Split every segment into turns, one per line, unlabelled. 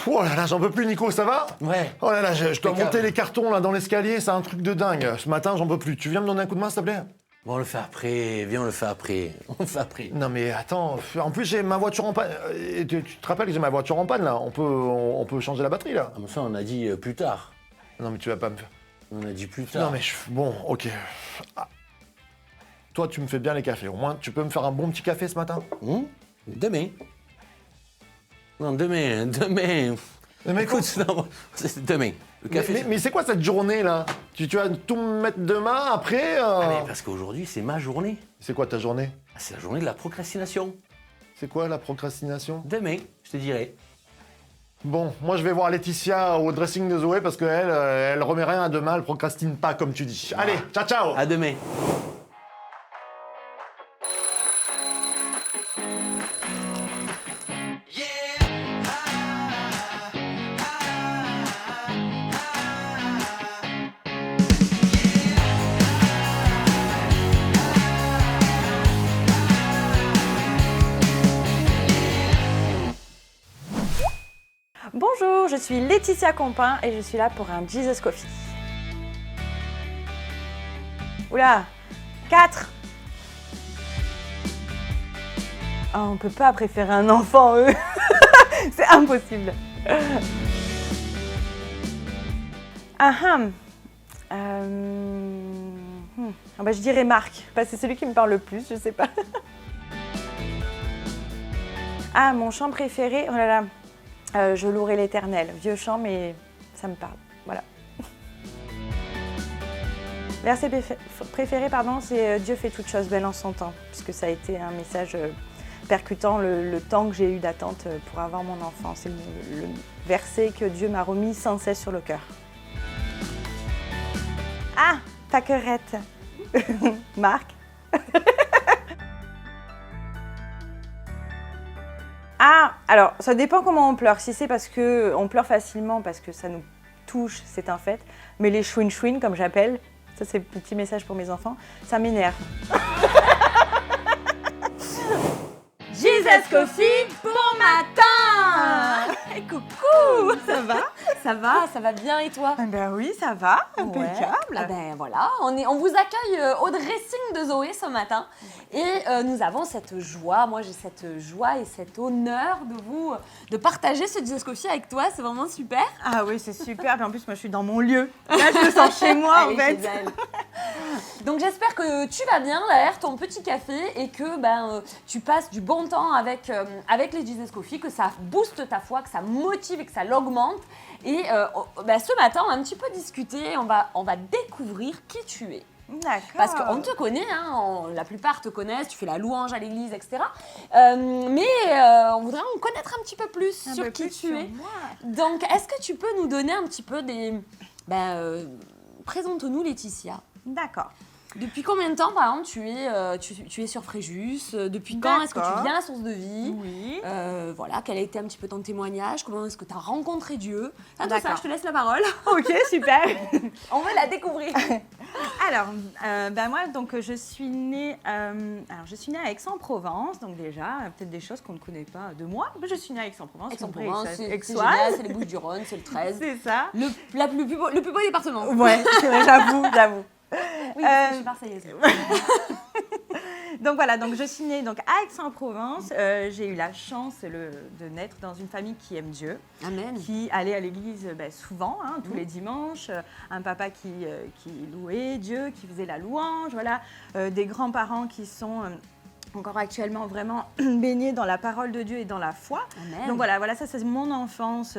Oh là là, j'en peux plus, Nico, ça va?
Ouais.
Oh là là, je dois monter les cartons là dans l'escalier, c'est un truc de dingue. Ce matin, j'en peux plus. Tu viens me donner un coup de main, s'il te plaît?
Bon, on le fait après. Viens, on le fait après. On le fait après.
Non mais attends, en plus j'ai ma voiture en panne. Tu te rappelles que j'ai ma voiture en panne là? On peut changer la batterie là?
Ah, mais ça, on a dit plus tard.
Non mais tu vas pas me faire.
On a dit plus tard.
Non mais bon, ok. Ah. Toi tu me fais bien les cafés. Au moins tu peux me faire un bon petit café ce matin?
Demain. Non, demain.
Mais
Écoute, non, c'est demain. Le café.
mais c'est quoi cette journée là? Tu vas tout me mettre demain après?
Ah, mais parce qu'aujourd'hui, c'est ma journée.
C'est quoi ta journée?
Ah, c'est la journée de la procrastination.
C'est quoi la procrastination?
Demain, je te dirai.
Bon, moi je vais voir Laetitia au dressing de Zoé parce qu'elle, elle remet rien à demain, elle procrastine pas comme tu dis. Allez, ciao ciao!
À demain.
Bonjour, je suis Laetitia Compin et je suis là pour un Jesus Coffee. Oula, 4. Oh, on peut pas préférer un enfant, eux. C'est impossible. Je dirais Marc, parce que c'est celui qui me parle le plus, je sais pas. Ah, mon chant préféré, oh là là. Je louerai l'Éternel. Vieux chant, mais ça me parle. Voilà. Verset préféré, c'est Dieu fait toutes choses belles en son temps, puisque ça a été un message percutant le temps que j'ai eu d'attente pour avoir mon enfant. C'est le verset que Dieu m'a remis sans cesse sur le cœur. Ah, ta querette. Marc. Ah, alors, ça dépend comment on pleure. Si c'est parce qu'on pleure facilement, parce que ça nous touche, c'est un fait. Mais les chouin-chouin, comme j'appelle, ça c'est un petit message pour mes enfants, ça m'énerve. Jesus Coffee, bon matin!
Coucou!
Ça va?
Ça va bien et toi?
Ben oui, ça va, impeccable.
Ah ben voilà, on vous accueille au dressing de Zoé ce matin et nous avons cette joie, moi j'ai cette joie et cet honneur de partager ce Jesus Coffee avec toi, c'est vraiment super.
Ah oui, c'est super, et en plus moi je suis dans mon lieu. Là je me sens chez moi en fait.
Donc j'espère que tu vas bien derrière ton petit café et que tu passes du bon temps avec les Jesus Coffee, que ça booste ta foi, que ça motive et que ça l'augmente. Et ce matin, on va un petit peu discuter, on va découvrir qui tu es.
D'accord.
Parce qu'on te connaît, la plupart te connaissent, tu fais la louange à l'église, etc. On voudrait en connaître un petit peu plus sur qui tu es. Donc, est-ce que tu peux nous donner un petit peu présente-nous Laetitia.
D'accord.
Depuis combien de temps, par exemple, tu es sur Fréjus? Depuis quand est-ce que tu viens à Source de Vie?
Oui.
Quel a été un petit peu ton témoignage? Comment est-ce que tu as rencontré Dieu? Tout ça, je te laisse la parole.
Ok, super.
On veut la découvrir.
Alors, moi, donc, je suis née à Aix-en-Provence. Donc déjà, peut-être des choses qu'on ne connaît pas de moi. Je suis née à Aix-en-Provence.
Aix-en-Provence, c'est génial, c'est les Bouches-du-Rhône, c'est le 13.
C'est ça.
Le plus beau département.
Ouais, c'est vrai, j'avoue.
Oui, je suis marseillaise.
Donc voilà, donc je suis née à Aix-en-Provence. J'ai eu la chance de naître dans une famille qui aime Dieu.
Amen.
Qui allait à l'église souvent, tous les dimanches. Un papa qui louait Dieu, qui faisait la louange. Voilà, des grands-parents qui sont encore actuellement vraiment baignés dans la parole de Dieu et dans la foi.
Amen.
Donc voilà, ça c'est mon enfance.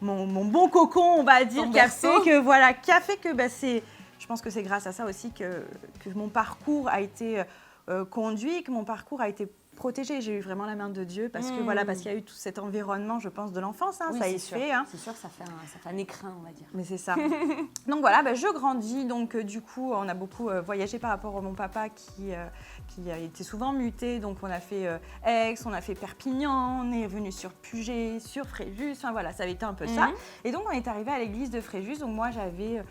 Mon bon cocon, on va dire, qui a fait que je pense que c'est grâce à ça aussi que mon parcours a été conduit, que mon parcours a été protégé. J'ai eu vraiment la main de Dieu parce qu'il y a eu tout cet environnement, je pense, de l'enfance.
Oui,
ça
c'est
y
sûr.
fait.
C'est sûr, ça fait un écrin, on va dire.
Mais c'est ça. Donc voilà, je grandis. Donc du coup, on a beaucoup voyagé par rapport à mon papa qui a été souvent muté. Donc on a fait Aix, on a fait Perpignan, on est venu sur Puget, sur Fréjus. Enfin voilà, ça avait été un peu ça. Et donc on est arrivé à l'église de Fréjus. Donc moi j'avais,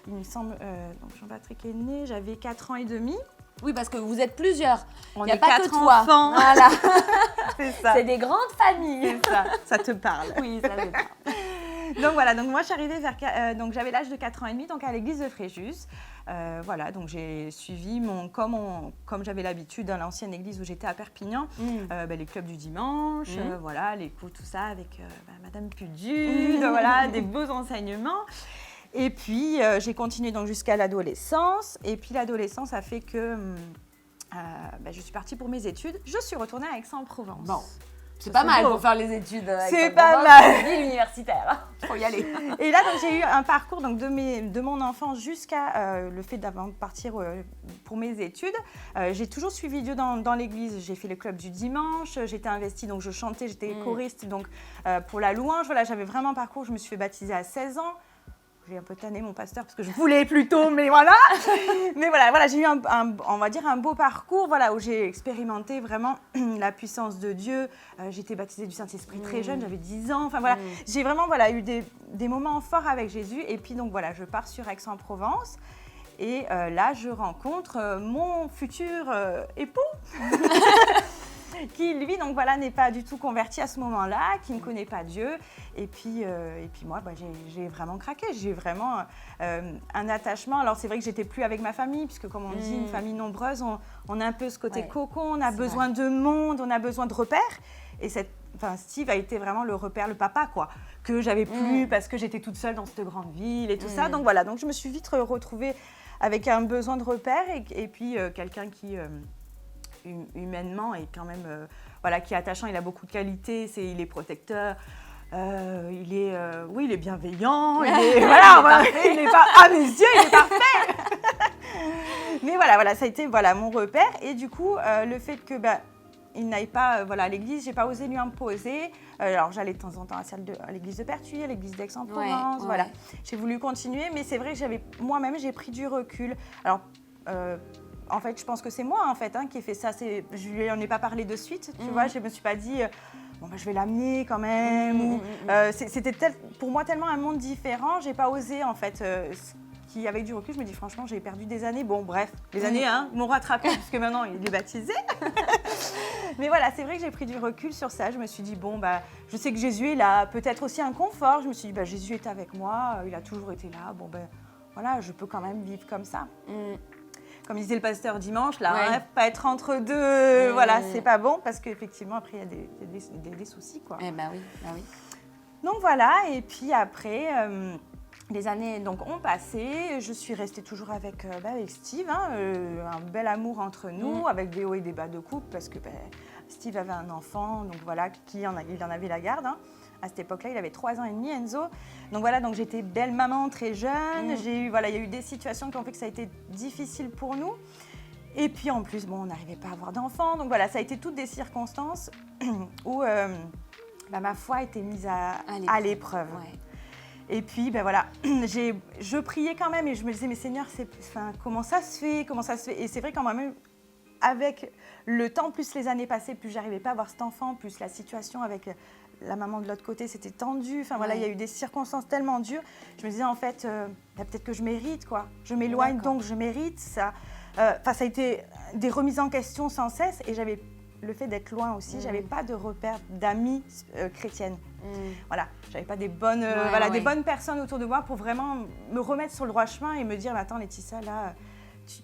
il me semble, donc Jean-Patrick est né, j'avais 4 ans et demi.
Oui, parce que vous êtes plusieurs.
On
Il n'y a
est
pas que
4
toi.
enfants.
Voilà.
C'est ça.
C'est des grandes familles.
C'est ça. Ça te parle.
Oui, ça me parle.
Donc voilà, donc moi je suis arrivée donc j'avais l'âge de 4 ans et demi, donc à l'église de Fréjus. Voilà, donc j'ai suivi comme j'avais l'habitude dans l'ancienne église où j'étais à Perpignan, les clubs du dimanche, voilà, les cours, tout ça avec Madame Pudu, voilà, des beaux enseignements. Et puis j'ai continué donc jusqu'à l'adolescence. Et puis l'adolescence a fait que je suis partie pour mes études. Je suis retournée à Aix-en-Provence.
Bon. C'est pas mal pour faire les études.
C'est pas mal.
Vie universitaire.
Faut y aller. Et là, donc, j'ai eu un parcours donc, de mon enfance jusqu'à le fait d'avant de partir pour mes études. J'ai toujours suivi Dieu dans l'église. J'ai fait le club du dimanche. J'étais investie, donc je chantais, j'étais choriste donc, pour la louange. Voilà, j'avais vraiment un parcours. Je me suis fait baptiser à 16 ans. J'ai un peu tanné mon pasteur parce que je voulais plus tôt, mais voilà. Mais voilà, j'ai eu on va dire un beau parcours, voilà, où j'ai expérimenté vraiment la puissance de Dieu. J'ai été baptisée du Saint-Esprit très jeune, j'avais 10 ans. Enfin voilà, j'ai vraiment eu des moments forts avec Jésus. Et puis donc voilà, je pars sur Aix-en-Provence. Et là, je rencontre mon futur époux. Qui, lui, donc voilà, n'est pas du tout converti à ce moment-là, qui ne connaît pas Dieu. Et puis moi, j'ai vraiment craqué. J'ai vraiment un attachement. Alors, c'est vrai que j'étais plus avec ma famille, puisque comme on dit, une famille nombreuse, on a un peu ce côté cocon, on a besoin de monde, on a besoin de repères. Et Steve a été vraiment le repère, le papa, quoi, que j'avais plus parce que j'étais toute seule dans cette grande ville et tout ça. Donc voilà, donc je me suis vite retrouvée avec un besoin de repères et puis quelqu'un qui... humainement et quand même qui est attachant, il a beaucoup de qualités, il est protecteur, il est bienveillant, il est à mes yeux, il est parfait. Mais voilà, ça a été mon repère et du coup le fait que il n'aille pas à l'église, j'ai pas osé lui imposer. Alors j'allais de temps en temps à l'église de Pertuis, à l'église d'Aix-en-Provence, voilà. J'ai voulu continuer, mais c'est vrai que moi-même j'ai pris du recul. Alors en fait, je pense que c'est moi qui ai fait ça. Je lui en ai pas parlé de suite, tu vois. Je me suis pas dit, je vais l'amener quand même. C'était pour moi tellement un monde différent. J'ai pas osé en fait. Avec du recul, je me dis franchement, j'ai perdu des années. Bon, bref, les années m'ont rattrapé puisque maintenant il est baptisé. Mais voilà, c'est vrai que j'ai pris du recul sur ça. Je me suis dit je sais que Jésus est là, peut-être aussi un confort. Je me suis dit Jésus est avec moi, il a toujours été là. Bon voilà, je peux quand même vivre comme ça. Comme disait le pasteur dimanche, là, pas être entre deux, voilà, c'est pas bon parce qu'effectivement, après, il y a des soucis, quoi.
Eh ben oui.
Donc voilà, et puis après, les années ont passé, je suis restée toujours avec Steve, un bel amour entre nous, avec des hauts et des bas de couple, parce que Steve avait un enfant, donc voilà, il en avait la garde, À cette époque-là, il avait 3 ans et demi, Enzo. Donc voilà, donc j'étais belle maman très jeune. Il y a eu des situations qui ont fait que ça a été difficile pour nous. Et puis en plus, on n'arrivait pas à avoir d'enfants. Donc voilà, ça a été toutes des circonstances où ma foi a été mise à l'épreuve. Ouais. Et puis, je priais quand même et je me disais, mais Seigneur, comment ça se fait? Et c'est vrai qu'en moi-même, avec le temps, plus les années passées, plus j'arrivais pas à avoir cet enfant, plus la situation avec la maman de l'autre côté, c'était tendu. Il y a eu des circonstances tellement dures. Je me disais, en fait, peut-être que je mérite, quoi. Je m'éloigne, donc je mérite ça. Ça a été des remises en question sans cesse. Et j'avais le fait d'être loin aussi. J'avais pas de repères d'amis chrétiennes. Voilà, j'avais pas des bonnes, des bonnes personnes autour de moi pour vraiment me remettre sur le droit chemin et me dire, mais attends Laetitia, là...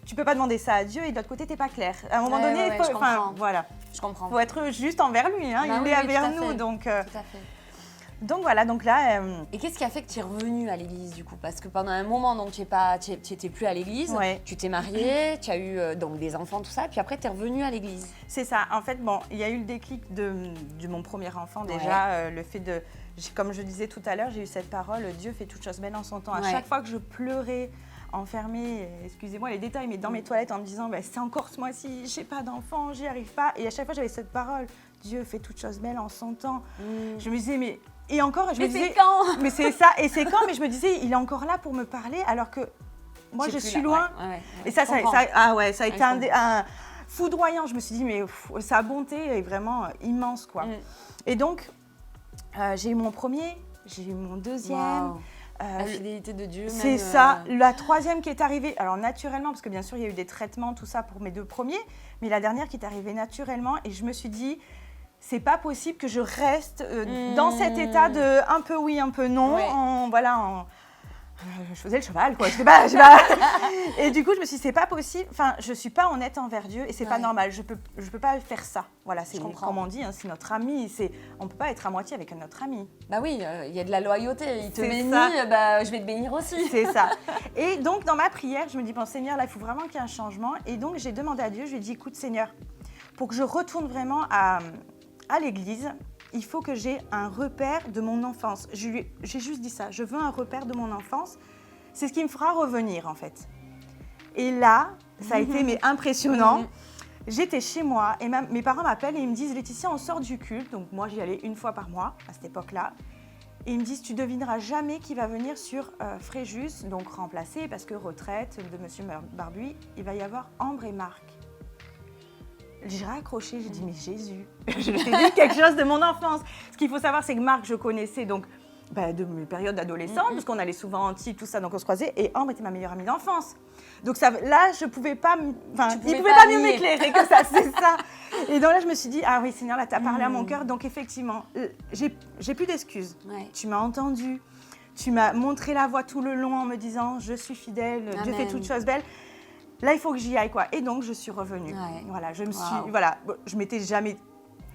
Tu peux pas demander ça à Dieu et de l'autre côté, t'es pas clair. À un moment donné, il faut,
je comprends.
Faut être juste envers lui. Il est envers nous, donc. Tout à fait. Donc voilà, donc là.
Et qu'est-ce qui a fait que tu es revenue à l'église du coup? Parce que pendant un moment, donc tu n'étais plus à l'église. Tu t'es mariée, tu as eu donc des enfants, tout ça, puis après tu es revenue à l'église.
C'est ça. En fait, il y a eu le déclic de mon premier enfant déjà, le fait de, comme je disais tout à l'heure, j'ai eu cette parole, Dieu fait toutes choses belles en son temps. À chaque fois que je pleurais. Enfermée, excusez-moi les détails, mais dans mes toilettes en me disant c'est encore ce mois-ci, j'ai pas d'enfant, j'y arrive pas. Et à chaque fois j'avais cette parole, Dieu fait toutes choses belles en son temps. Je me disais mais et encore, je me disais
c'est quand?
Mais c'est ça et c'est quand? Mais je me disais il est encore là pour me parler alors que moi je suis loin. Et ça a été un foudroyant. Je me suis dit mais sa bonté est vraiment immense quoi. Et donc j'ai eu mon premier, j'ai eu mon deuxième.
La fidélité de Dieu.
C'est
même,
ça. La troisième qui est arrivée, alors naturellement, parce que bien sûr, il y a eu des traitements, tout ça pour mes 2 premiers, mais la dernière qui est arrivée naturellement, et je me suis dit, c'est pas possible que je reste dans cet état de un peu oui, un peu non, je faisais le cheval, quoi. Je sais pas. Et du coup, je me suis dit, c'est pas possible. Enfin, je suis pas honnête envers Dieu et c'est pas normal. Je peux pas faire ça. Voilà, c'est comme on dit, hein, c'est notre ami. On peut pas être à moitié avec notre ami.
Bah oui, il y a de la loyauté. Il te
C'est
bénit,
ça.
bah, je vais te bénir aussi.
C'est ça. Et donc, dans ma prière, je me dis, bon, Seigneur, là, il faut vraiment qu'il y ait un changement. Et donc, j'ai demandé à Dieu, je lui ai dit, écoute, Seigneur, pour que je retourne vraiment à l'église, il faut que j'ai un repère de mon enfance. J'ai juste dit ça, je veux un repère de mon enfance. C'est ce qui me fera revenir, en fait. Et là, ça a été impressionnant. J'étais chez moi et mes parents m'appellent et ils me disent, Laetitia, on sort du culte. Donc moi, j'y allais 1 fois par mois à cette époque-là. Et ils me disent, tu devineras jamais qui va venir sur Fréjus, donc remplacé, parce que retraite de Monsieur Barbuy, il va y avoir Ambre et Marc. J'ai raccroché, j'ai dit, mais Jésus, je t'ai dit quelque chose de mon enfance. Ce qu'il faut savoir, c'est que Marc, je connaissais donc de mes périodes d'adolescente, parce qu'on allait souvent en Antibes, tout ça, donc on se croisait, et Ambre était ma meilleure amie d'enfance. Donc ça, là, je pouvais pas, il pouvait pas mieux m'éclairer que ça, c'est ça. Et donc là, je me suis dit, ah oui, Seigneur, là, tu as parlé à mon cœur, donc effectivement, j'ai plus d'excuses.
Ouais.
Tu m'as entendu, tu m'as montré la voie tout le long en me disant, je suis fidèle,
Amen.
Dieu fait toutes choses belles. Là, il faut que j'y aille, quoi. Et donc, je suis revenue.
Ouais.
Voilà, je m'étais jamais...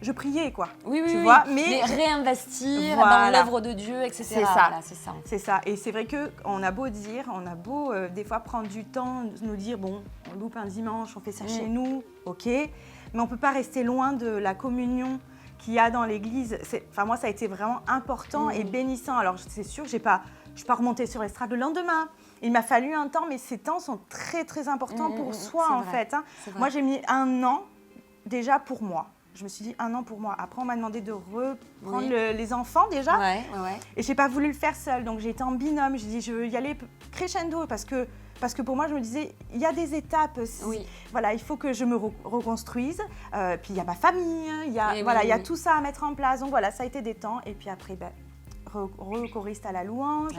Je priais, quoi.
Oui,
tu vois,
mais réinvestir
Voilà.
dans l'œuvre de Dieu, etc.
C'est ça.
Voilà, c'est ça.
C'est ça. Et c'est vrai qu'on a beau dire, on a beau des fois prendre du temps, nous dire, bon, on loupe un dimanche, on fait ça chez nous, ok. Mais on ne peut pas rester loin de la communion qu'il y a dans l'église. Enfin, moi, ça a été vraiment important et bénissant. Alors, c'est sûr, je ne suis pas remontée sur l'estrade le lendemain. Il m'a fallu un temps, mais ces temps sont très, très importants pour soi, en fait. Hein. Moi, j'ai mis 1 an déjà pour moi. Je me suis dit 1 an pour moi. Après, on m'a demandé de reprendre les enfants déjà.
Ouais.
Et je n'ai pas voulu le faire seule. Donc, j'ai été en binôme. J'ai dit, je veux y aller crescendo parce que pour moi, je me disais, il y a des étapes. Voilà, il faut que je me reconstruise. Puis, il y a ma famille. Il y a tout ça à mettre en place. Donc, voilà, ça a été des temps. Et puis après, choriste à la louange.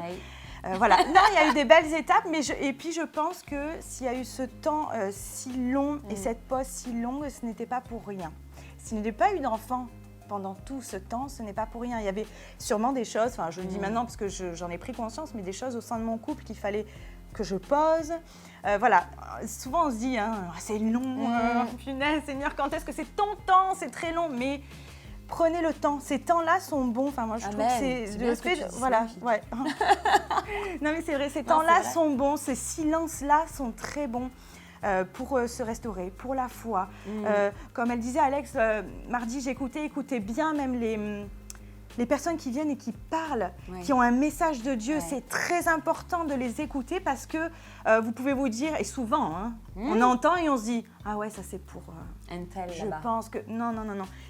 Voilà. Non, il y a eu des belles étapes, et puis je pense que s'il y a eu ce temps si long et cette pause si longue, ce n'était pas pour rien. S'il n'y avait pas eu d'enfant pendant tout ce temps, ce n'est pas pour rien. Il y avait sûrement des choses, enfin je le dis maintenant parce que j'en ai pris conscience, mais des choses au sein de mon couple qu'il fallait que je pose. Voilà, souvent on se dit, hein, c'est long, punaise, Seigneur, quand est-ce que c'est ton temps? C'est très long, mais... Prenez le temps. Ces temps-là sont bons. Enfin, moi, je trouve que c'est
le fait.
Voilà, ouais. Non, mais c'est vrai. Ces temps-là sont bons. Ces silences-là sont très bons pour se restaurer, pour la foi. Comme elle disait, Alex, mardi, écoutez bien même les personnes qui viennent et qui parlent, qui ont un message de Dieu. C'est très important de les écouter parce que vous pouvez vous dire, et souvent, hein, on entend et on se dit, ah ouais, ça c'est pour...
Un tel
je
là-bas.
pense que... Non.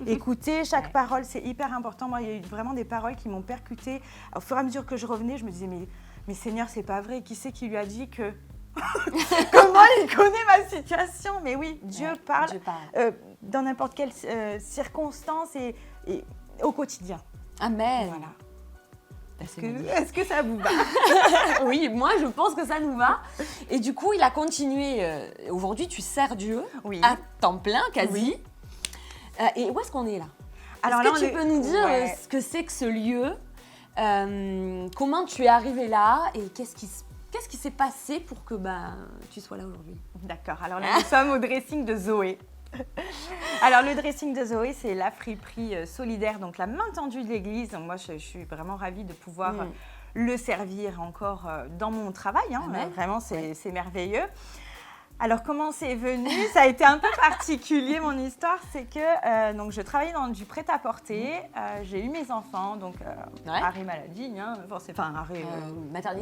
Écoutez, chaque parole, c'est hyper important. Moi, il y a eu vraiment des paroles qui m'ont percutée. Au fur et à mesure que je revenais, je me disais, mais Seigneur, c'est pas vrai. Qui c'est qui lui a dit que... Comment il connaît ma situation? Mais oui, Dieu parle, dans n'importe quelle circonstance et au quotidien.
Amen.
Voilà. Est-ce que ça vous va?
Oui, moi je pense que ça nous va. Et du coup, il a continué. Aujourd'hui, tu sers Dieu à temps plein, quasi. Et où est-ce qu'on est là?
Alors
est-ce que tu peux nous dire ce que c'est que ce lieu? Comment tu es arrivé là? Et qu'est-ce qui s'est passé pour que tu sois là aujourd'hui?
D'accord. Alors là, nous sommes au dressing de Zoé. Alors le dressing de Zoé, c'est la friperie solidaire, donc la main tendue de l'église. Donc moi, je suis vraiment ravie de pouvoir le servir encore dans mon travail. Hein. Vraiment, c'est merveilleux. Alors comment c'est venu? Ça a été un peu particulier mon histoire, c'est que donc je travaillais dans du prêt-à-porter, j'ai eu mes enfants, donc arrêt maladie, hein, arrêt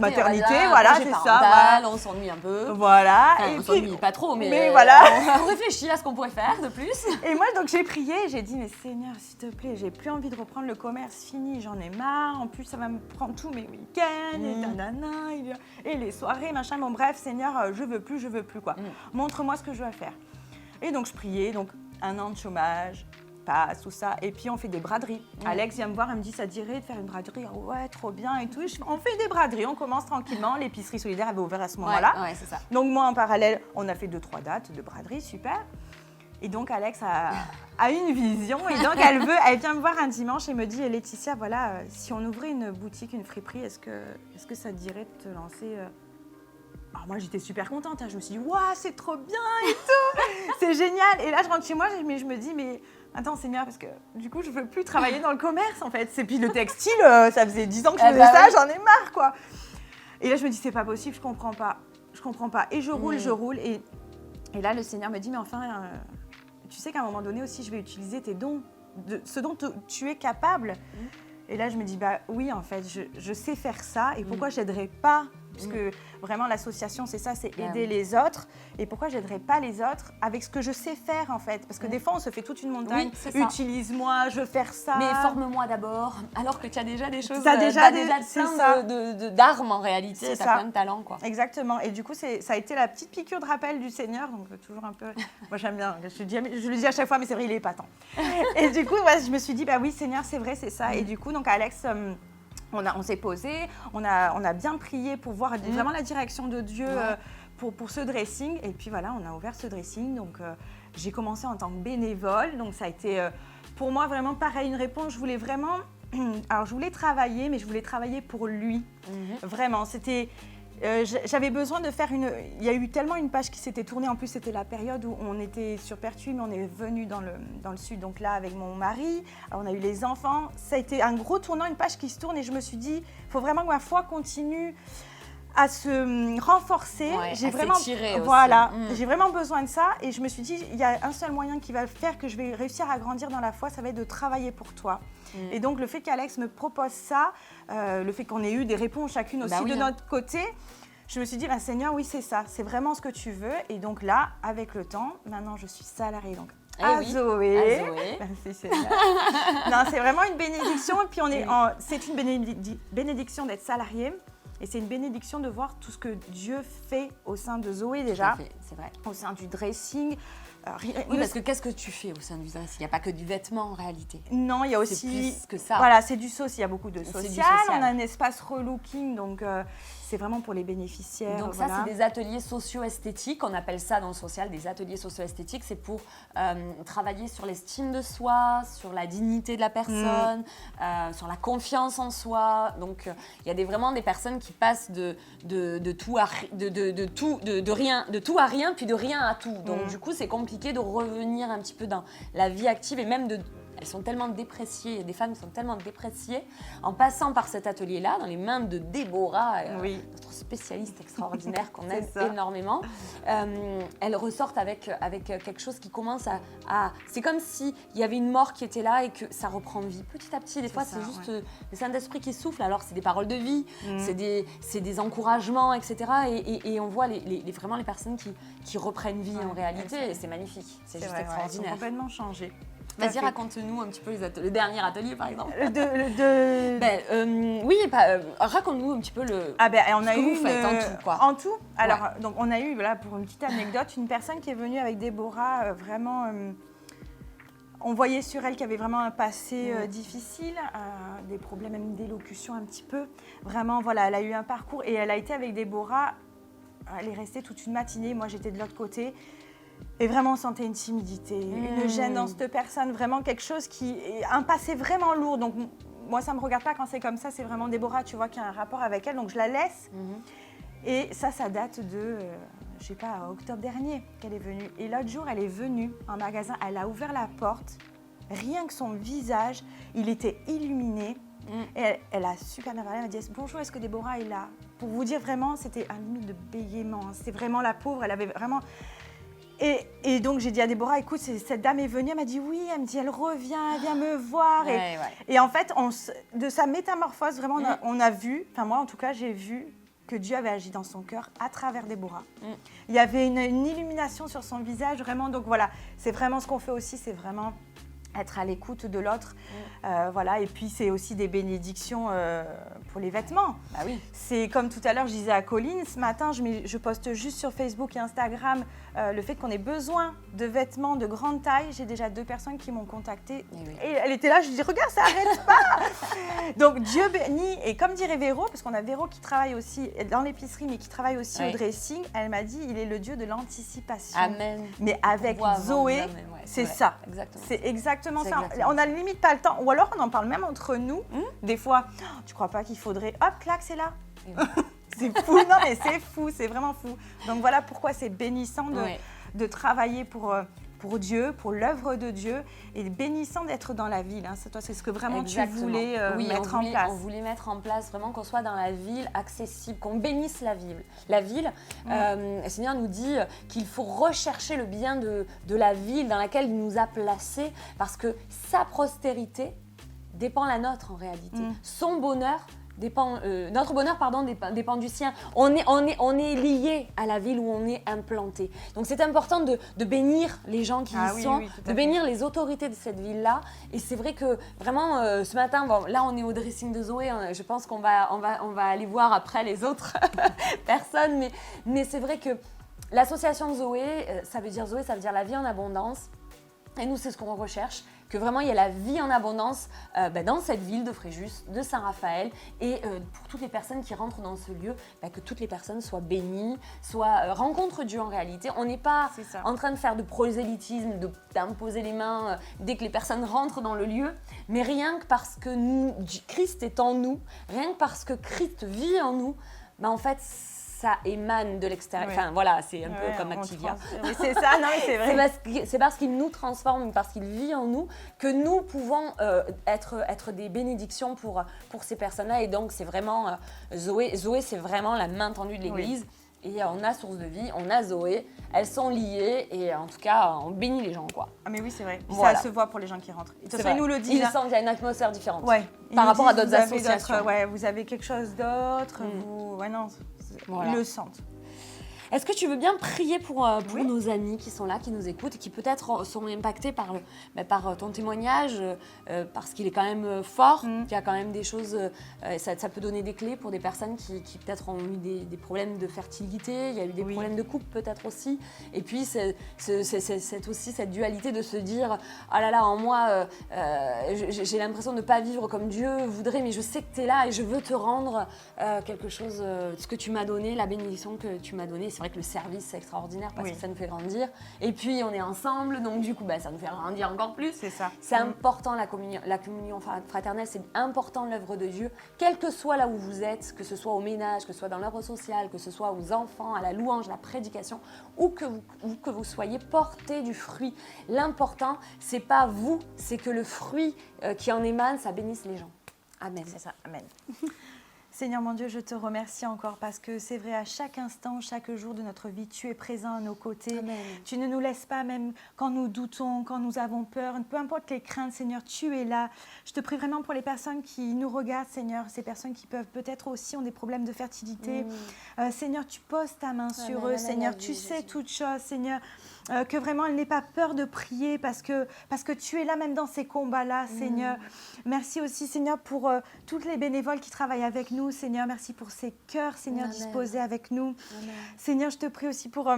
maternité, voilà, c'est ça.
On s'ennuie un peu.
Voilà.
Enfin, on s'ennuie pas trop, mais
voilà.
On réfléchit à ce qu'on pourrait faire de plus.
Et moi donc j'ai prié, j'ai dit mais Seigneur s'il te plaît, j'ai plus envie de reprendre le commerce, fini, j'en ai marre. En plus ça va me prendre tous mes week-ends et les soirées, machin. Bon bref, Seigneur, je veux plus quoi. Montre-moi ce que je dois faire. Et donc je priais, donc 1 an de chômage, passe, tout ça. Et puis, on fait des braderies. Alex vient me voir, elle me dit, ça dirait de faire une braderie. Ouais, trop bien et tout. On fait des braderies, on commence tranquillement. L'épicerie solidaire avait ouvert à ce moment-là.
Ouais, c'est ça.
Donc, moi, en parallèle, on a fait 2-3 dates de braderie, super. Et donc, Alex a une vision. Et donc, elle vient me voir un dimanche et me dit, Laetitia, voilà, si on ouvrait une boutique, une friperie, est-ce que ça te dirait de te lancer Alors moi, j'étais super contente. Je me suis dit, waouh, c'est trop bien et tout. C'est génial. Et là, je rentre chez moi, mais je me dis, mais attends, Seigneur, parce que du coup, je veux plus travailler dans le commerce, en fait. Et puis le textile, ça faisait 10 ans que je faisais ça, j'en ai marre, quoi. Et là, je me dis, c'est pas possible, je comprends pas. Et je roule. Et là, le Seigneur me dit, mais enfin, tu sais qu'à un moment donné aussi, je vais utiliser tes dons, ce dont tu es capable. Et là, je me dis, bah oui, en fait, je sais faire ça. Et pourquoi je n'aiderais pas? Puisque vraiment, l'association, c'est ça, c'est aider les autres. Et pourquoi je n'aiderais pas les autres avec ce que je sais faire, en fait? Parce que des fois, on se fait toute une montagne.
Oui,
utilise-moi, je veux faire ça.
Mais forme-moi d'abord, alors que tu as déjà des choses,
tu as déjà
plein d'armes en réalité, tu as plein de talents, quoi.
Exactement. Et du coup, ça a été la petite piqûre de rappel du Seigneur. Donc, toujours un peu... Moi, j'aime bien. Je le dis à chaque fois, mais c'est vrai, il est épatant. Et du coup, je me suis dit, bah oui, Seigneur, c'est vrai, c'est ça. Et du coup, donc, Alex... On s'est posé, on a bien prié pour voir vraiment la direction de Dieu pour ce dressing. Et puis voilà, on a ouvert ce dressing. Donc j'ai commencé en tant que bénévole. Donc ça a été pour moi vraiment pareil, une réponse. Je voulais vraiment... Alors je voulais travailler, mais je voulais travailler pour lui. Vraiment, c'était... j'avais besoin de faire une... Il y a eu tellement une page qui s'était tournée. En plus, c'était la période où on était sur Pertuis, mais on est venu dans le sud, donc là, avec mon mari. Alors, on a eu les enfants. Ça a été un gros tournant, une page qui se tourne. Et je me suis dit, il faut vraiment que ma foi continue à se renforcer.
J'ai vraiment s'étirer aussi.
Voilà, j'ai vraiment besoin de ça. Et je me suis dit, il y a un seul moyen qui va faire que je vais réussir à grandir dans la foi, ça va être de travailler pour toi. Et donc, le fait qu'Alex me propose ça, le fait qu'on ait eu des réponses chacune aussi de notre côté, je me suis dit, Seigneur, oui, c'est ça, c'est vraiment ce que tu veux. Et donc là, avec le temps, maintenant, je suis salariée. Donc, à Zoé. Merci, Seigneur. Non, c'est vraiment une bénédiction. Et puis, c'est une bénédiction d'être salariée. Et c'est une bénédiction de voir tout ce que Dieu fait au sein de Zoé déjà.
C'est vrai.
Au sein du dressing.
Oui, parce que qu'est-ce que tu fais au sein du dressing? Il n'y a pas que du vêtement en réalité.
Non, il y a aussi...
C'est plus que ça.
Voilà, c'est du social. Il y a beaucoup de social.
social.
On a un espace relooking, donc c'est vraiment pour les bénéficiaires.
Donc ça, c'est des ateliers socio-esthétiques. On appelle ça dans le social des ateliers socio-esthétiques. C'est pour travailler sur l'estime de soi, sur la dignité de la personne, sur la confiance en soi. Donc il y a vraiment des personnes qui passent de tout à rien, puis de rien à tout. Donc du coup, c'est compliqué de revenir un petit peu dans la vie active et même elles sont tellement dépréciées, il y a des femmes qui sont tellement dépréciées. En passant par cet atelier-là, dans les mains de Déborah, notre spécialiste extraordinaire qu'on aime énormément, elles ressortent avec quelque chose qui commence à... C'est comme s'il y avait une mort qui était là et que ça reprend vie petit à petit. Des fois, c'est juste le Saint-Esprit qui souffle. Alors, c'est des paroles de vie, c'est des encouragements, etc. Et on voit vraiment les personnes qui reprennent vie en réalité. Et c'est magnifique, c'est juste extraordinaire.
Elles ont complètement changé.
Vas-y, raconte-nous un petit peu le dernier atelier, par exemple. Raconte-nous un petit peu
on a
ce que vous faites en tout, quoi.
En tout. Alors, donc, on a eu, là, pour une petite anecdote, une personne qui est venue avec Déborah, vraiment... on voyait sur elle qu'il y avait vraiment un passé difficile, des problèmes même d'élocution un petit peu. Vraiment, voilà, elle a eu un parcours et elle a été avec Déborah. Elle est restée toute une matinée. Moi, j'étais de l'autre côté. Et vraiment, on sentait une timidité, une gêne dans cette personne, vraiment quelque chose un passé vraiment lourd. Donc, moi, ça ne me regarde pas quand c'est comme ça, c'est vraiment Déborah, tu vois qu'il y a un rapport avec elle, donc je la laisse. Et ça date de, je sais pas, octobre dernier qu'elle est venue. Et l'autre jour, elle est venue en magasin, elle a ouvert la porte, rien que son visage, il était illuminé. Et elle a super bien parlé, elle m'a dit « Bonjour, est-ce que Déborah est là ?» Pour vous dire vraiment, c'était un limite de bégaiement, c'était vraiment la pauvre, elle avait vraiment... Et donc, j'ai dit à Déborah, écoute, cette dame est venue, elle m'a dit oui, elle me dit, elle revient, elle vient me voir. Et en fait, de sa métamorphose, vraiment, on a vu, enfin moi en tout cas, j'ai vu que Dieu avait agi dans son cœur à travers Déborah. Il y avait une illumination sur son visage, vraiment. Donc voilà, c'est vraiment ce qu'on fait aussi, c'est vraiment être à l'écoute de l'autre. Voilà. Et puis, c'est aussi des bénédictions pour les vêtements.
Bah oui.
C'est comme tout à l'heure, je disais à Colline, ce matin, je poste juste sur Facebook et Instagram le fait qu'on ait besoin de vêtements de grande taille. J'ai déjà 2 personnes qui m'ont contactée. Et elle était là, je lui dis, regarde, ça n'arrête pas. Donc, Dieu bénit. Et comme dirait Véro, parce qu'on a Véro qui travaille aussi dans l'épicerie, mais qui travaille aussi au dressing, elle m'a dit, il est le Dieu de l'anticipation.
Amen.
Mais avec Zoé, c'est ça.
Exactement.
C'est exactement
C'est
ça.
exactement
On a limite pas le temps. Ou alors, on en parle même entre nous. Des fois, tu crois pas qu'il faudrait... Hop, clac, c'est là. C'est fou. Non, mais c'est fou. C'est vraiment fou. Donc, voilà pourquoi c'est bénissant de travailler pour Dieu, pour l'œuvre de Dieu, et bénissant d'être dans la ville. Hein. C'est ce que vraiment tu voulais mettre en place.
On voulait mettre en place vraiment qu'on soit dans la ville accessible, qu'on bénisse la ville. La ville, le Seigneur nous dit qu'il faut rechercher le bien de la ville dans laquelle il nous a placés, parce que sa prospérité dépend la nôtre en réalité. Son bonheur notre bonheur dépend du sien. On est lié à la ville où on est implanté. Donc c'est important de bénir les gens qui y sont, de bénir les autorités de cette ville-là. Et c'est vrai que vraiment ce matin, là on est au dressing de Zoé. Je pense qu'on va aller voir après les autres personnes. Mais c'est vrai que l'association Zoé, ça veut dire la vie en abondance. Et nous, c'est ce qu'on recherche, que vraiment il y ait la vie en abondance dans cette ville de Fréjus, de Saint-Raphaël, et pour toutes les personnes qui rentrent dans ce lieu, que toutes les personnes soient bénies, rencontrent Dieu en réalité. On n'est pas en train de faire de prosélytisme, d'imposer les mains dès que les personnes rentrent dans le lieu, mais rien que parce que Christ est en nous, rien que parce que Christ vit en nous, en fait, ça émane de l'extérieur. Enfin, voilà, c'est un peu comme Activia.
C'est ça, non, mais c'est vrai.
C'est parce qu'il nous transforme, parce qu'il vit en nous, que nous pouvons être des bénédictions pour ces personnes-là. Et donc, c'est vraiment Zoé, c'est vraiment la main tendue de l'Église. Et on a Source de Vie, on a Zoé, elles sont liées et en tout cas, on bénit les gens, quoi.
Ah mais oui, c'est vrai.
Voilà.
Ça se voit pour les gens qui rentrent.
C'est vrai.
Ils nous le disent.
Ils sentent qu'il y a une atmosphère différente
Ils
par
nous
rapport à
disent,
d'autres associations.
vous avez quelque chose d'autre. Ils le sentent.
Est-ce que tu veux bien prier pour nos amis qui sont là, qui nous écoutent et qui peut-être sont impactés par ton témoignage, parce qu'il est quand même fort, qu'il y a quand même des choses, ça peut donner des clés pour des personnes qui peut-être ont eu des problèmes de fertilité, il y a eu des problèmes de couple peut-être aussi, et puis c'est aussi cette dualité de se dire « Ah là là, en moi, j'ai l'impression de ne pas vivre comme Dieu voudrait, mais je sais que tu es là et je veux te rendre quelque chose, ce que tu m'as donné, la bénédiction que tu m'as donnée. » C'est vrai que le service, c'est extraordinaire parce que ça nous fait grandir. Et puis, on est ensemble, donc du coup, ça nous fait grandir encore plus.
C'est ça.
C'est important, la communion fraternelle, c'est important l'œuvre de Dieu, quel que soit là où vous êtes, que ce soit au ménage, que ce soit dans l'œuvre sociale, que ce soit aux enfants, à la louange, la prédication, ou que vous soyez, portez du fruit. L'important, c'est pas vous, c'est que le fruit qui en émane, ça bénisse les gens. Amen.
C'est ça, amen. Seigneur mon Dieu, je te remercie encore parce que c'est vrai, à chaque instant, chaque jour de notre vie, tu es présent à nos côtés.
Amen.
Tu ne nous laisses pas, même quand nous doutons, quand nous avons peur, peu importe les craintes, Seigneur, tu es là. Je te prie vraiment pour les personnes qui nous regardent, Seigneur, ces personnes qui peuvent peut-être aussi ont des problèmes de fertilité. Seigneur, tu poses ta main sur eux, Seigneur, tu sais toutes choses, Seigneur. Que vraiment elle n'ait pas peur de prier parce que tu es là même dans ces combats-là, Seigneur. Merci aussi, Seigneur, pour toutes les bénévoles qui travaillent avec nous, Seigneur. Merci pour ces cœurs, Seigneur, disposés avec nous. Amen. Seigneur, je te prie aussi pour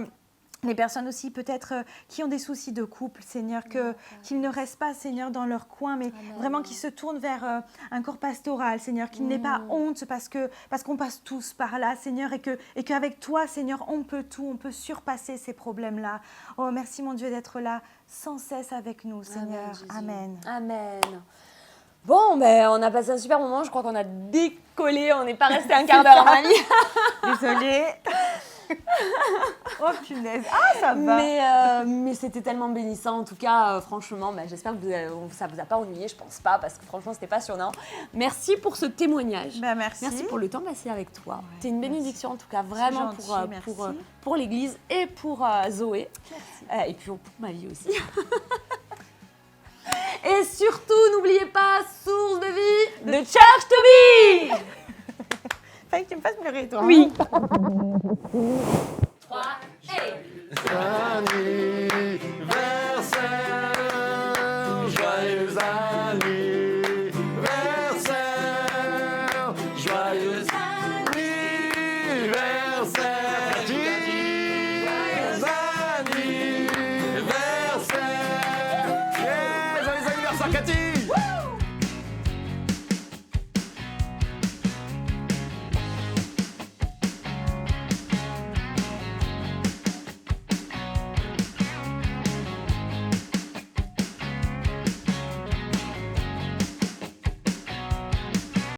les personnes aussi peut-être qui ont des soucis de couple, Seigneur, qu'ils ne restent pas, Seigneur, dans leur coin, mais vraiment qu'ils se tournent vers un corps pastoral, Seigneur, qu'ils n'aient pas honte parce qu'on passe tous par là, Seigneur, et qu'avec toi, Seigneur, on peut tout, on peut surpasser ces problèmes-là. Oh, merci, mon Dieu, d'être là sans cesse avec nous, Seigneur. Amen.
Amen. Bon, on a passé un super moment, je crois qu'on a décollé, on n'est pas resté un quart d'heure, Marie.
Désolée. Oh punaise, ça va.
Mais c'était tellement bénissant. En tout cas, franchement, j'espère que ça vous a pas ennuyé. Je pense pas, parce que franchement, c'était passionnant. Merci pour ce témoignage.
Merci.
Merci pour le temps passé avec toi. Ouais, t'es une bénédiction en tout cas, vraiment pour l'Église et pour Zoé. Et puis pour ma vie aussi. Et surtout, n'oubliez pas, Source de Vie, de Church to Be.
Fallait que tu me fasses pleurer, toi.
Oui.